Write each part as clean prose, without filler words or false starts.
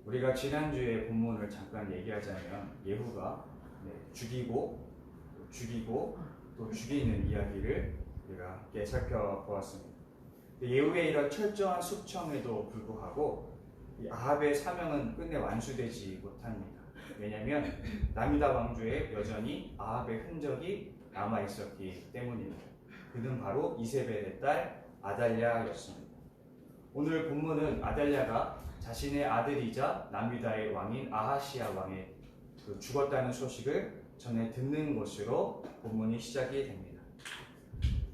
우리가 지난주에 본문을 잠깐 얘기하자면 예후가 죽이고 또 죽이는 이야기를 우리가 함께 살펴보았습니다. 예후의 이런 철저한 숙청에도 불구하고 이 아합의 사명은 끝내 완수되지 못합니다. 왜냐하면 남유다 왕조에 여전히 아합의 흔적이 남아 있었기 때문입니다. 그는 바로 이세벨의 딸 아달랴였습니다. 오늘 본문은 아달랴가 자신의 아들이자 남유다의 왕인 아하시아 왕의 죽었다는 소식을 전해 듣는 것으로 본문이 시작이 됩니다.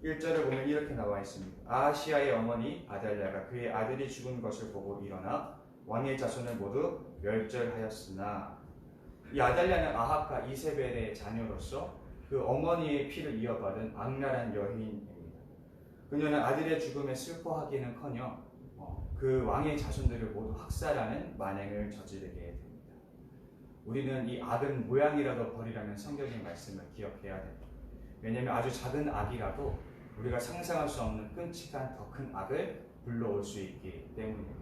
1절을 보면 이렇게 나와 있습니다. 아하시아의 어머니 아달랴가 그의 아들이 죽은 것을 보고 일어나 왕의 자손을 모두 멸절하였으나, 이 아달랴는 아합과 이세벨의 자녀로서 그 어머니의 피를 이어받은 악랄한 여인입니다. 그녀는 아들의 죽음에 슬퍼하기는커녕 그 왕의 자손들을 모두 학살하는 만행을 저지르게 됩니다. 우리는 이 악은 모양이라도 버리라는 성경의 말씀을 기억해야 됩니다. 왜냐하면 아주 작은 악이라도 우리가 상상할 수 없는 끔찍한 더 큰 악을 불러올 수 있기 때문입니다.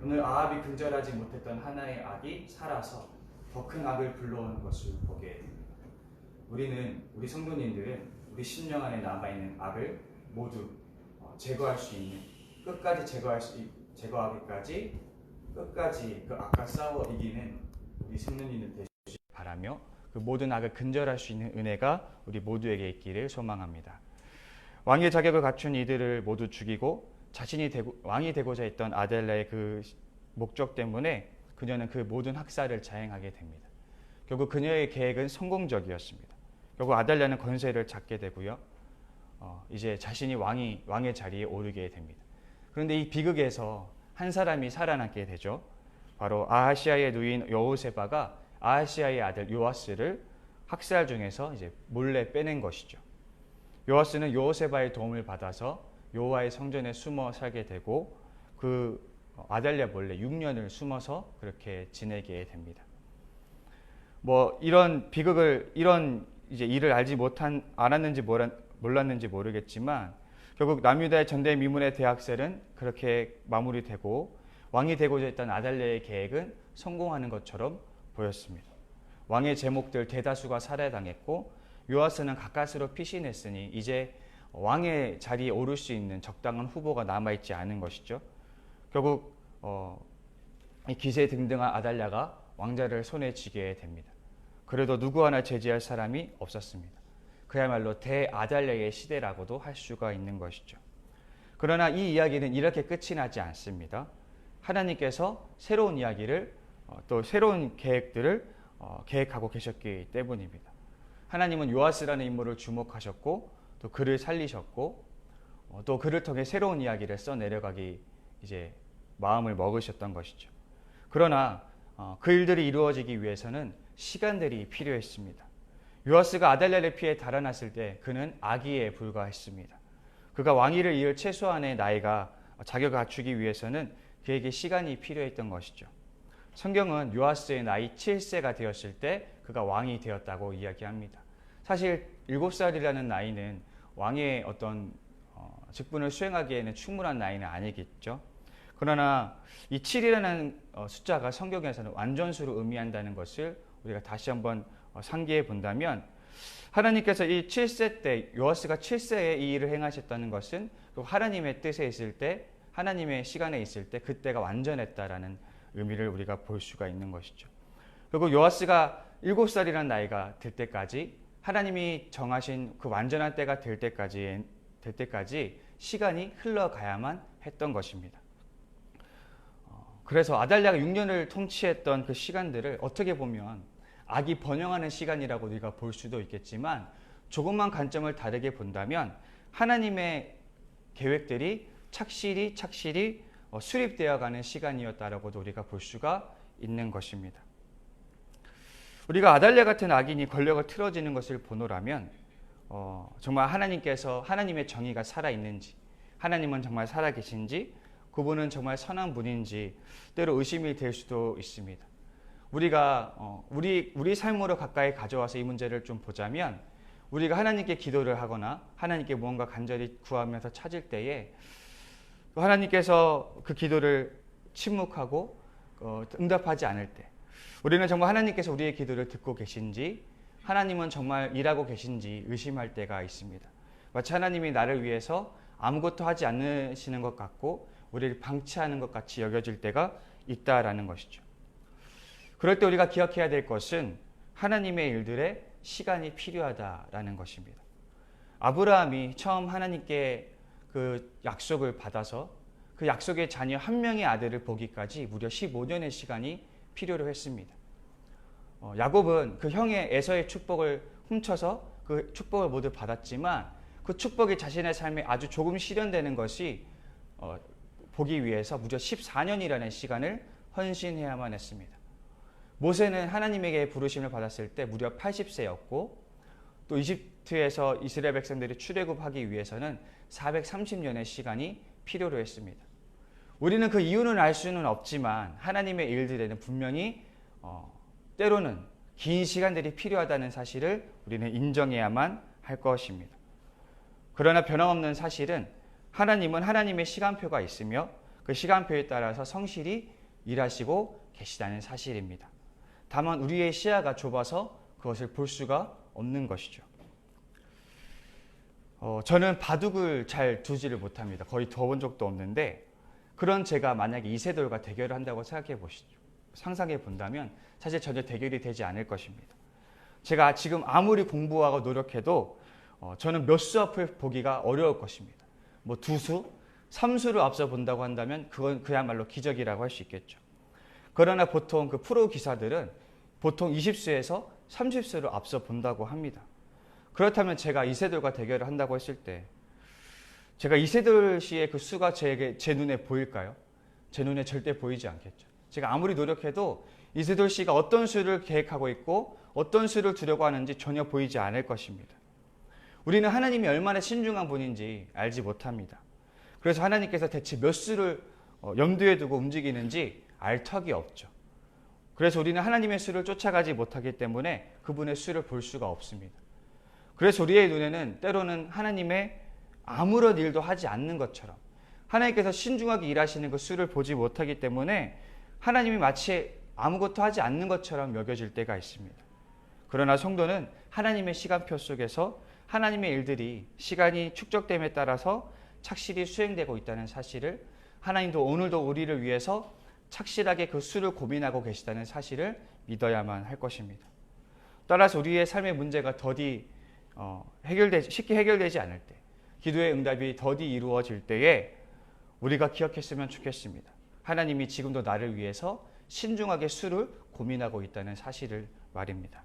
오늘 아합이 근절하지 못했던 하나의 악이 살아서 더 큰 악을 불러오는 것을 보게 됩니다. 우리 성도님들은 우리 심령 안에 남아있는 악을 모두 제거할 수 있는, 끝까지 제거하기까지 끝까지 그 악과 싸워 이기는 우리 성도님들 되시길 바라며, 그 모든 악을 근절할 수 있는 은혜가 우리 모두에게 있기를 소망합니다. 왕의 자격을 갖춘 이들을 모두 죽이고 자신이 왕이 되고자 했던 아달랴의 그 목적 때문에 그녀는 그 모든 학살을 자행하게 됩니다. 결국 그녀의 계획은 성공적이었습니다. 결국 아달랴는 권세를 잡게 되고요. 이제 자신이 왕의 자리에 오르게 됩니다. 그런데 이 비극에서 한 사람이 살아남게 되죠. 바로 아하시아의 누인 여호세바가 아하시아의 아들 요아스를 학살 중에서 이제 몰래 빼낸 것이죠. 요아스는 여호세바의 도움을 받아서 여호와의 성전에 숨어 살게 되고 그 아달랴 몰래 6년을 숨어서 그렇게 지내게 됩니다. 이런 비극을, 이런 이제 일을 알았는지 몰랐는지 모르겠지만 결국 남유다의 전대미문의 대학살은 그렇게 마무리되고 왕이 되고자 했던 아달랴의 계획은 성공하는 것처럼 보였습니다. 왕의 제목들 대다수가 살해당했고 요아스는 가까스로 피신했으니 이제 왕의 자리에 오를 수 있는 적당한 후보가 남아있지 않은 것이죠. 결국 이 기세등등한 아달랴가 왕자를 손에 쥐게 됩니다. 그래도 누구 하나 제지할 사람이 없었습니다. 그야말로 대아달랴의 시대라고도 할 수가 있는 것이죠. 그러나 이 이야기는 이렇게 끝이 나지 않습니다. 하나님께서 새로운 이야기를 또 새로운 계획들을 계획하고 계셨기 때문입니다. 하나님은 요아스라는 인물을 주목하셨고 또 그를 살리셨고 또 그를 통해 새로운 이야기를 써내려가기 이제 마음을 먹으셨던 것이죠. 그러나 그 일들이 이루어지기 위해서는 시간들이 필요했습니다. 요아스가 아달랴를 피해 달아났을 때 그는 아기에 불과했습니다. 그가 왕위를 이을 최소한의 나이가 자격을 갖추기 위해서는 그에게 시간이 필요했던 것이죠. 성경은 요아스의 나이 7세가 되었을 때 그가 왕이 되었다고 이야기합니다. 사실 7살이라는 나이는 왕의 어떤 직분을 수행하기에는 충분한 나이는 아니겠죠. 그러나 이 7이라는 숫자가 성경에서는 완전수를 의미한다는 것을 우리가 다시 한번 상기해 본다면, 하나님께서 이 7세 때 요아스가 7세에 이 일을 행하셨다는 것은 하나님의 뜻에 있을 때, 하나님의 시간에 있을 때 그때가 완전했다라는 의미를 우리가 볼 수가 있는 것이죠. 그리고 요아스가 7살이라는 나이가 될 때까지, 하나님이 정하신 그 완전한 때가 될 때까지 시간이 흘러가야만 했던 것입니다. 그래서 아달랴가 6년을 통치했던 그 시간들을 어떻게 보면 악이 번영하는 시간이라고 우리가 볼 수도 있겠지만, 조금만 관점을 다르게 본다면 하나님의 계획들이 착실히 수립되어가는 시간이었다라고도 우리가 볼 수가 있는 것입니다. 우리가 아달랴 같은 악인이 권력을 틀어지는 것을 보노라면 정말 하나님의 정의가 살아있는지, 하나님은 정말 살아계신지, 그분은 정말 선한 분인지 때로 의심이 될 수도 있습니다. 우리가 우리 삶으로 가까이 가져와서 이 문제를 좀 보자면, 우리가 하나님께 기도를 하거나 하나님께 무언가 간절히 구하면서 찾을 때에 하나님께서 그 기도를 침묵하고 응답하지 않을 때 우리는 정말 하나님께서 우리의 기도를 듣고 계신지, 하나님은 정말 일하고 계신지 의심할 때가 있습니다. 마치 하나님이 나를 위해서 아무것도 하지 않으시는 것 같고 우리를 방치하는 것 같이 여겨질 때가 있다라는 것이죠. 그럴 때 우리가 기억해야 될 것은 하나님의 일들에 시간이 필요하다라는 것입니다. 아브라함이 처음 하나님께 그 약속을 받아서 그 약속의 자녀 한 명의 아들을 보기까지 무려 15년의 시간이 필요로 했습니다. 야곱은 그 형의 에서의 축복을 훔쳐서 그 축복을 모두 받았지만 그 축복이 자신의 삶에 아주 조금 실현되는 것이 보기 위해서 무려 14년이라는 시간을 헌신해야만 했습니다. 모세는 하나님에게 부르심을 받았을 때 무려 80세였고 또 이집트에서 이스라엘 백성들이 출애굽하기 위해서는 430년의 시간이 필요로 했습니다. 우리는 그 이유는 알 수는 없지만 하나님의 일들에는 분명히 때로는 긴 시간들이 필요하다는 사실을 우리는 인정해야만 할 것입니다. 그러나 변함없는 사실은 하나님은 하나님의 시간표가 있으며 그 시간표에 따라서 성실히 일하시고 계시다는 사실입니다. 다만 우리의 시야가 좁아서 그것을 볼 수가 없는 것이죠. 저는 바둑을 잘 두지를 못합니다. 거의 둬본 적도 없는데 그런 제가 만약에 이세돌과 대결을 한다고 생각해 보시죠. 상상해 본다면 사실 전혀 대결이 되지 않을 것입니다. 제가 지금 아무리 공부하고 노력해도 저는 몇 수 앞을 보기가 어려울 것입니다. 뭐 2수, 3수를 앞서 본다고 한다면 그건 그야말로 기적이라고 할 수 있겠죠. 그러나 보통 그 프로 기사들은 보통 20수에서 30수를 앞서 본다고 합니다. 그렇다면 제가 이세돌과 대결을 한다고 했을 때 제가 이세돌 씨의 그 수가 제 눈에 보일까요? 제 눈에 절대 보이지 않겠죠. 제가 아무리 노력해도 이세돌 씨가 어떤 수를 계획하고 있고 어떤 수를 두려고 하는지 전혀 보이지 않을 것입니다. 우리는 하나님이 얼마나 신중한 분인지 알지 못합니다. 그래서 하나님께서 대체 몇 수를 염두에 두고 움직이는지 알 턱이 없죠. 그래서 우리는 하나님의 수를 쫓아가지 못하기 때문에 그분의 수를 볼 수가 없습니다. 그래서 우리의 눈에는 때로는 하나님의 아무런 일도 하지 않는 것처럼 하나님께서 신중하게 일하시는 그 수를 보지 못하기 때문에 하나님이 마치 아무것도 하지 않는 것처럼 여겨질 때가 있습니다. 그러나 성도는 하나님의 시간표 속에서 하나님의 일들이 시간이 축적됨에 따라서 착실히 수행되고 있다는 사실을, 하나님도 오늘도 우리를 위해서 착실하게 그 수를 고민하고 계시다는 사실을 믿어야만 할 것입니다. 따라서 우리의 삶의 문제가 더디 쉽게 해결되지 않을 때, 기도의 응답이 더디 이루어질 때에 우리가 기억했으면 좋겠습니다. 하나님이 지금도 나를 위해서 신중하게 수를 고민하고 있다는 사실을 말입니다.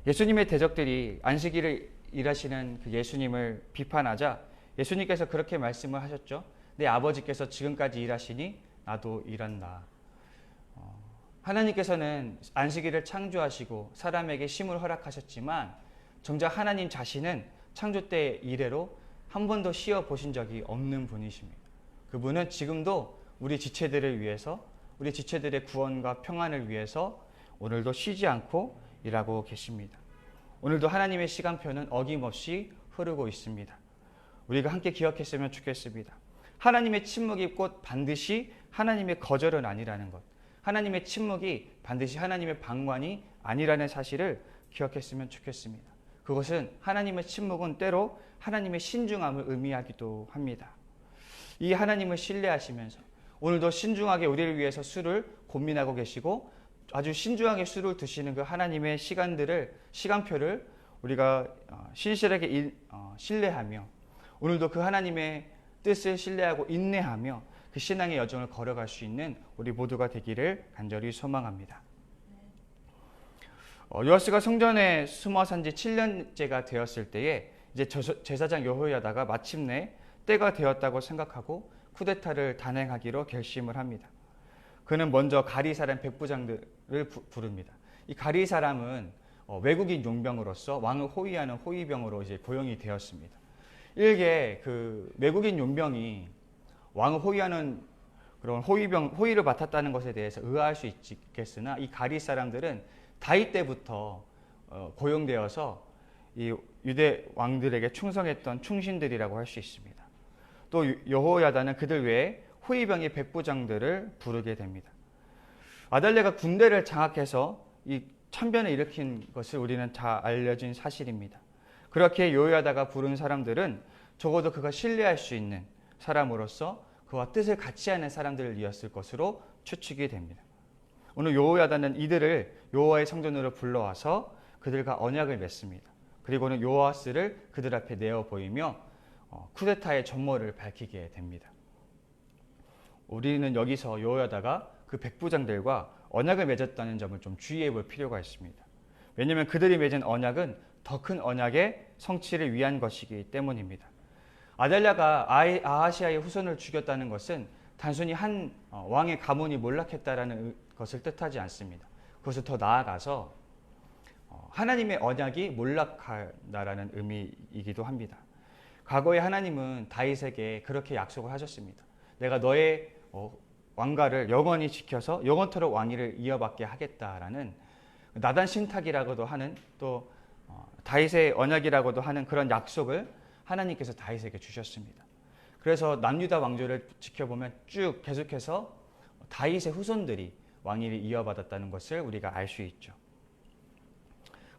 예수님의 대적들이 안식일을 일하시는 그 예수님을 비판하자 예수님께서 그렇게 말씀을 하셨죠. 내 아버지께서 지금까지 일하시니 나도 일한다. 하나님께서는 안식일을 창조하시고 사람에게 쉼을 허락하셨지만 정작 하나님 자신은 창조 때 이래로 한 번도 쉬어 보신 적이 없는 분이십니다. 그분은 지금도 우리 지체들을 위해서, 우리 지체들의 구원과 평안을 위해서 오늘도 쉬지 않고 일하고 계십니다. 오늘도 하나님의 시간표는 어김없이 흐르고 있습니다. 우리가 함께 기억했으면 좋겠습니다. 하나님의 침묵이 곧 반드시 하나님의 거절은 아니라는 것, 하나님의 침묵이 반드시 하나님의 방관이 아니라는 사실을 기억했으면 좋겠습니다. 그것은 하나님의 침묵은 때로 하나님의 신중함을 의미하기도 합니다. 이 하나님을 신뢰하시면서 오늘도 신중하게 우리를 위해서 수를 고민하고 계시고 아주 신중하게 수를 두시는 그 하나님의 시간표를 우리가 신실하게 신뢰하며 오늘도 그 하나님의 뜻을 신뢰하고 인내하며 그 신앙의 여정을 걸어갈 수 있는 우리 모두가 되기를 간절히 소망합니다. 요아스가 성전에 숨어 산 지 7년째가 되었을 때에 이제 제사장 여호야다가 마침내 때가 되었다고 생각하고 쿠데타를 단행하기로 결심을 합니다. 그는 먼저 가리 사람 백부장들을 부릅니다. 이 가리 사람은 외국인 용병으로서 왕을 호위하는 호위병으로 이제 고용이 되었습니다. 일개 그 외국인 용병이 왕을 호위하는 그런 호위를 맡았다는 것에 대해서 의아할 수 있겠으나 이 가리 사람들은 다윗 때부터 고용되어서 이 유대 왕들에게 충성했던 충신들이라고 할 수 있습니다. 또 여호야다는 그들 외에 호위병의 백부장들을 부르게 됩니다. 아달랴가 군대를 장악해서 이 참변을 일으킨 것을 우리는 다 알려진 사실입니다. 그렇게 요요야다가 부른 사람들은 적어도 그가 신뢰할 수 있는 사람으로서 그와 뜻을 같이 하는 사람들이었을 것으로 추측이 됩니다. 오늘 요호야다는 이들을 여호와의 성전으로 불러와서 그들과 언약을 맺습니다. 그리고는 요아스를 그들 앞에 내어 보이며 쿠데타의 전모를 밝히게 됩니다. 우리는 여기서 요호야다가 그 백부장들과 언약을 맺었다는 점을 좀 주의해 볼 필요가 있습니다. 왜냐하면 그들이 맺은 언약은 더 큰 언약의 성취를 위한 것이기 때문입니다. 아달랴가 아하시아의 후손을 죽였다는 것은 단순히 한 왕의 가문이 몰락했다라는 것을 뜻하지 않습니다. 그것을 더 나아가서 하나님의 언약이 몰락한다라는 의미이기도 합니다. 과거에 하나님은 다윗에게 그렇게 약속을 하셨습니다. 내가 너의 왕가를 영원히 지켜서 영원토록 왕위를 이어받게 하겠다라는 나단 신탁이라고도 하는 또 다윗의 언약이라고도 하는 그런 약속을 하나님께서 다윗에게 주셨습니다. 그래서 남유다 왕조를 지켜보면 쭉 계속해서 다윗의 후손들이 왕위를 이어받았다는 것을 우리가 알 수 있죠.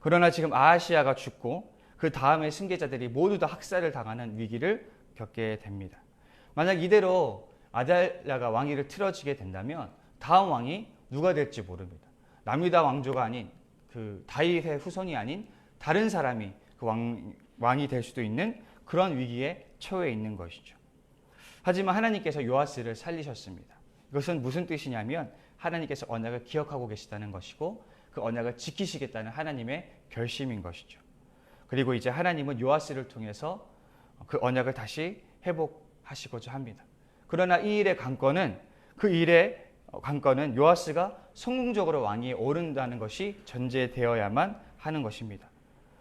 그러나 지금 아하시아가 죽고 그 다음의 승계자들이 모두 다 학살을 당하는 위기를 겪게 됩니다. 만약 이대로 아달랴가 왕위를 틀어지게 된다면 다음 왕이 누가 될지 모릅니다. 남유다 왕조가 아닌 그 다윗의 후손이 아닌 다른 사람이 그 왕이 될 수도 있는 그런 위기에 처해 있는 것이죠. 하지만 하나님께서 요아스를 살리셨습니다. 이것은 무슨 뜻이냐면 하나님께서 언약을 기억하고 계시다는 것이고 그 언약을 지키시겠다는 하나님의 결심인 것이죠. 그리고 이제 하나님은 요아스를 통해서 그 언약을 다시 회복하시고자 합니다. 그러나 이 일의 관건은 요아스가 성공적으로 왕위에 오른다는 것이 전제되어야만 하는 것입니다.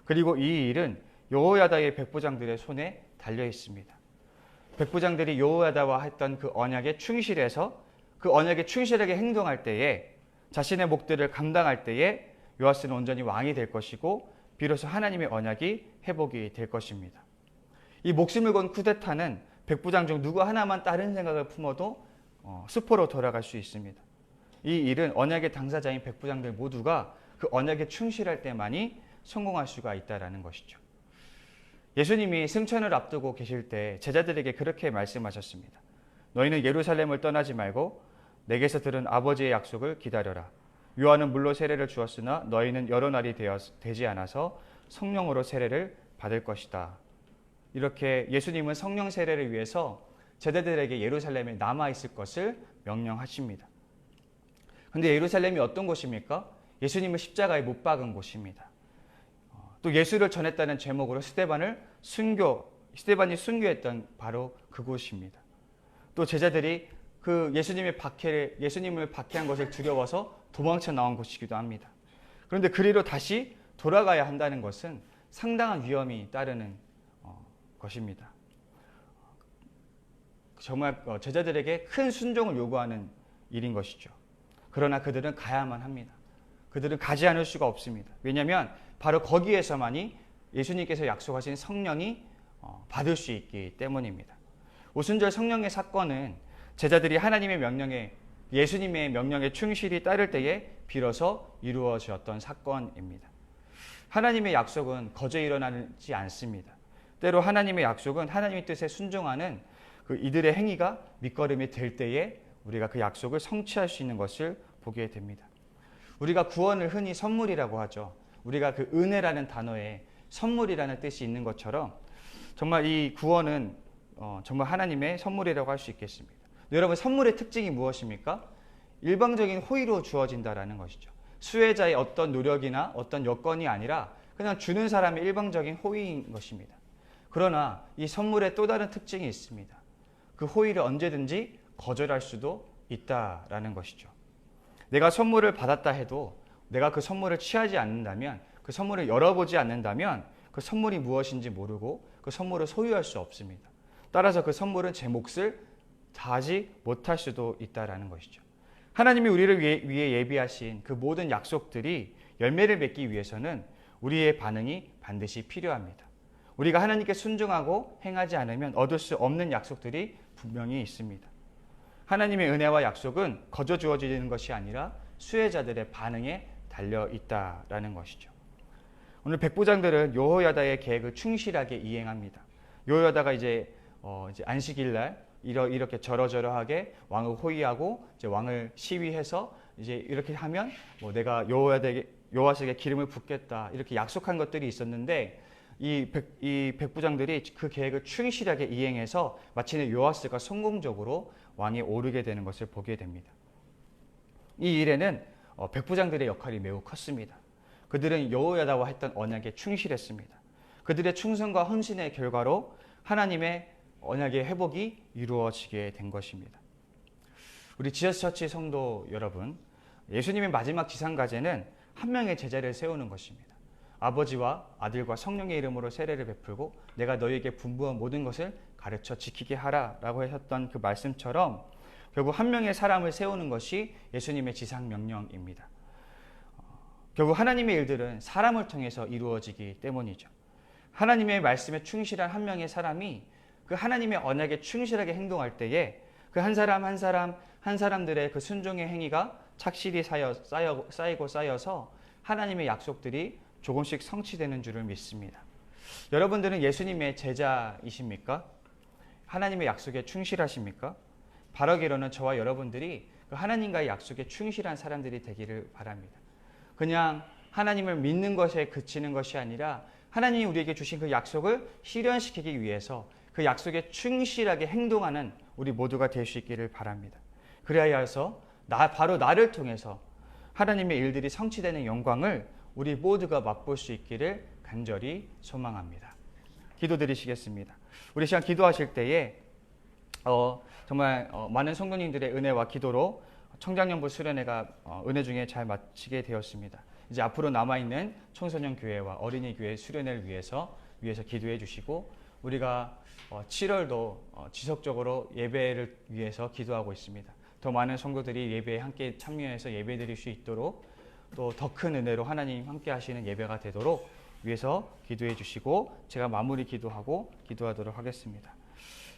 그리고 이 일은 여호야다의 백부장들의 손에 달려 있습니다. 백부장들이 여호야다와 했던 그 언약에 충실해서 그 언약에 충실하게 행동할 때에 자신의 몫들을 감당할 때에 요아스는 온전히 왕이 될 것이고 비로소 하나님의 언약이 회복이 될 것입니다. 이 목숨을 건 쿠데타는 백부장 중 누구 하나만 다른 생각을 품어도 수포로 돌아갈 수 있습니다. 이 일은 언약의 당사자인 백부장들 모두가 그 언약에 충실할 때만이 성공할 수가 있다는 것이죠. 예수님이 승천을 앞두고 계실 때 제자들에게 그렇게 말씀하셨습니다. 너희는 예루살렘을 떠나지 말고 내게서 들은 아버지의 약속을 기다려라. 요한은 물로 세례를 주었으나 너희는 여러 날이 되지 않아서 성령으로 세례를 받을 것이다. 이렇게 예수님은 성령 세례를 위해서 제자들에게 예루살렘에 남아있을 것을 명령하십니다. 그런데 예루살렘이 어떤 곳입니까? 예수님을 십자가에 못 박은 곳입니다. 또 예수를 전했다는 제목으로 스데반이 순교했던 바로 그곳입니다. 또 제자들이 그 예수님을 박해한 것을 두려워서 도망쳐 나온 곳이기도 합니다. 그런데 그리로 다시 돌아가야 한다는 것은 상당한 위험이 따르는 것입니다. 정말 제자들에게 큰 순종을 요구하는 일인 것이죠. 그러나 그들은 가야만 합니다. 그들은 가지 않을 수가 없습니다. 왜냐하면 바로 거기에서만이 예수님께서 약속하신 성령이 받을 수 있기 때문입니다. 오순절 성령의 사건은 제자들이 하나님의 명령에 예수님의 명령에 충실히 따를 때에 비로소 이루어졌던 사건입니다. 하나님의 약속은 거저 일어나지 않습니다. 때로 하나님의 약속은 하나님의 뜻에 순종하는 이들의 행위가 밑거름이 될 때에 우리가 그 약속을 성취할 수 있는 것을 보게 됩니다. 우리가 구원을 흔히 선물이라고 하죠. 우리가 그 은혜라는 단어에 선물이라는 뜻이 있는 것처럼 정말 이 구원은 정말 하나님의 선물이라고 할 수 있겠습니다. 여러분, 선물의 특징이 무엇입니까? 일방적인 호의로 주어진다라는 것이죠. 수혜자의 어떤 노력이나 어떤 여건이 아니라 그냥 주는 사람의 일방적인 호의인 것입니다. 그러나 이 선물에 또 다른 특징이 있습니다. 그 호의를 언제든지 거절할 수도 있다라는 것이죠. 내가 선물을 받았다 해도 내가 그 선물을 취하지 않는다면, 그 선물을 열어보지 않는다면 그 선물이 무엇인지 모르고 그 선물을 소유할 수 없습니다. 따라서 그 선물은 제 몫을 다하지 못할 수도 있다라는 것이죠. 하나님이 우리를 위해 예비하신 그 모든 약속들이 열매를 맺기 위해서는 우리의 반응이 반드시 필요합니다. 우리가 하나님께 순종하고 행하지 않으면 얻을 수 없는 약속들이 분명히 있습니다. 하나님의 은혜와 약속은 거저 주어지는 것이 아니라 수혜자들의 반응에 달려 있다라는 것이죠. 오늘 백부장들은 여호야다의 계획을 충실하게 이행합니다. 여호야다가 이제 안식일 날 이렇게 저러저러하게 왕을 호위하고 이제 왕을 시위해서 이제 이렇게 하면 뭐 내가 여호와에게 기름을 붓겠다 이렇게 약속한 것들이 있었는데 이 백부장들이 그 계획을 충실하게 이행해서 마침내 요아스가 성공적으로 왕에 오르게 되는 것을 보게 됩니다. 이 일에는 백부장들의 역할이 매우 컸습니다. 그들은 여호야다와 했던 언약에 충실했습니다. 그들의 충성과 헌신의 결과로 하나님의 언약의 회복이 이루어지게 된 것입니다. 우리 지저스처치 성도 여러분, 예수님의 마지막 지상과제는 한 명의 제자를 세우는 것입니다. 아버지와 아들과 성령의 이름으로 세례를 베풀고 내가 너희에게 분부한 모든 것을 가르쳐 지키게 하라라고 하셨던 그 말씀처럼 결국 한 명의 사람을 세우는 것이 예수님의 지상 명령입니다. 결국 하나님의 일들은 사람을 통해서 이루어지기 때문이죠. 하나님의 말씀에 충실한 한 명의 사람이 그 하나님의 언약에 충실하게 행동할 때에 그 한 사람 한 사람들의 그 순종의 행위가 착실히 쌓이고 쌓여서 하나님의 약속들이 조금씩 성취되는 줄을 믿습니다. 여러분들은 예수님의 제자이십니까? 하나님의 약속에 충실하십니까? 바라기로는 저와 여러분들이 그 하나님과의 약속에 충실한 사람들이 되기를 바랍니다. 그냥 하나님을 믿는 것에 그치는 것이 아니라 하나님이 우리에게 주신 그 약속을 실현시키기 위해서 그 약속에 충실하게 행동하는 우리 모두가 될 수 있기를 바랍니다. 그리하여서 바로 나를 통해서 하나님의 일들이 성취되는 영광을 우리 모두가 맛볼 수 있기를 간절히 소망합니다. 기도드리시겠습니다. 우리 시간 기도하실 때에 정말 많은 성도님들의 은혜와 기도로 청장년부 수련회가 은혜 중에 잘 마치게 되었습니다. 이제 앞으로 남아있는 청소년 교회와 어린이 교회 수련회를 위해서 기도해 주시고 우리가 7월도 지속적으로 예배를 위해서 기도하고 있습니다. 더 많은 성도들이 예배에 함께 참여해서 예배 드릴 수 있도록 또 더 큰 은혜로 하나님 함께 하시는 예배가 되도록 위해서 기도해 주시고 제가 마무리 기도하도록 하겠습니다.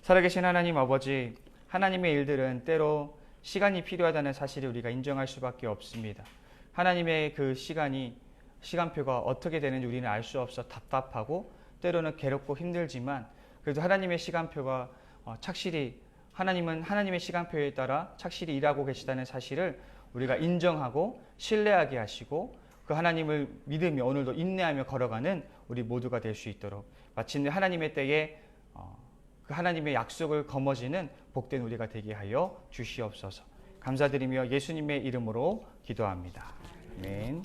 살아계신 하나님 아버지, 하나님의 일들은 때로 시간이 필요하다는 사실을 우리가 인정할 수밖에 없습니다. 하나님의 그 시간표가 어떻게 되는지 우리는 알 수 없어 답답하고 때로는 괴롭고 힘들지만 그래도 하나님의 시간표가 착실히 하나님은 하나님의 시간표에 따라 착실히 일하고 계시다는 사실을 우리가 인정하고 신뢰하게 하시고 그 하나님을 믿으며 오늘도 인내하며 걸어가는 우리 모두가 될 수 있도록 마침내 하나님의 때에 그 하나님의 약속을 거머쥐는 복된 우리가 되게 하여 주시옵소서. 감사드리며 예수님의 이름으로 기도합니다. 아멘.